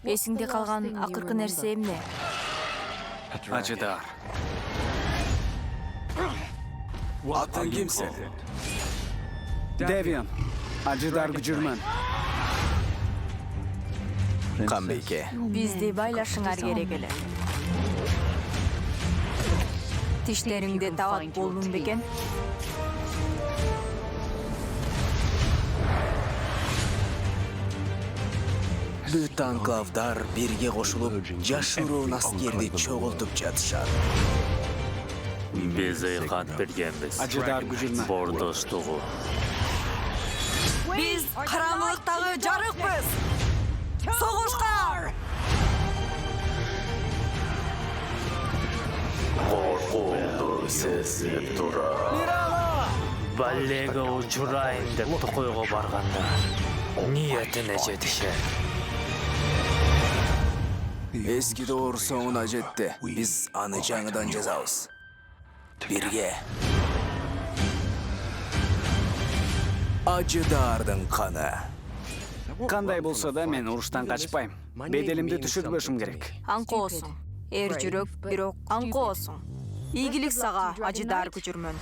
Эсиңде калган акыркы нерсе эмне? Ажыдар. Атың кимсин? Девиан, Ажыдар күчүрмөн. Камбейке. Бизди байлашыңар керек эле. Тиштериңде табат болдуң бекен? Бүт анклавдар бирге кошулуп, жашыруун аскерди чогултуп жатышат. Биз ыйкат бергенбиз. Ажыдар күчүрмөн. Бордоштугу. Биз караңгылыктагы жарыкпыз. Согушка! Коркуңду сезип тура. Баллеге учурайын деп токойго барганда ниетине жетишет. Эски доор соңуна жетти. Биз аны жаңыдан жазабыз. Бирге. Ажыдардын каны. Кандай болсо да мен уруштан качпайм. Беделимди түшүрбөшүм керек. Аңкоосуң. Эр жүрөк, бирок аңкоосуң. Ийгилик сага, Ажыдар күчүрмөн.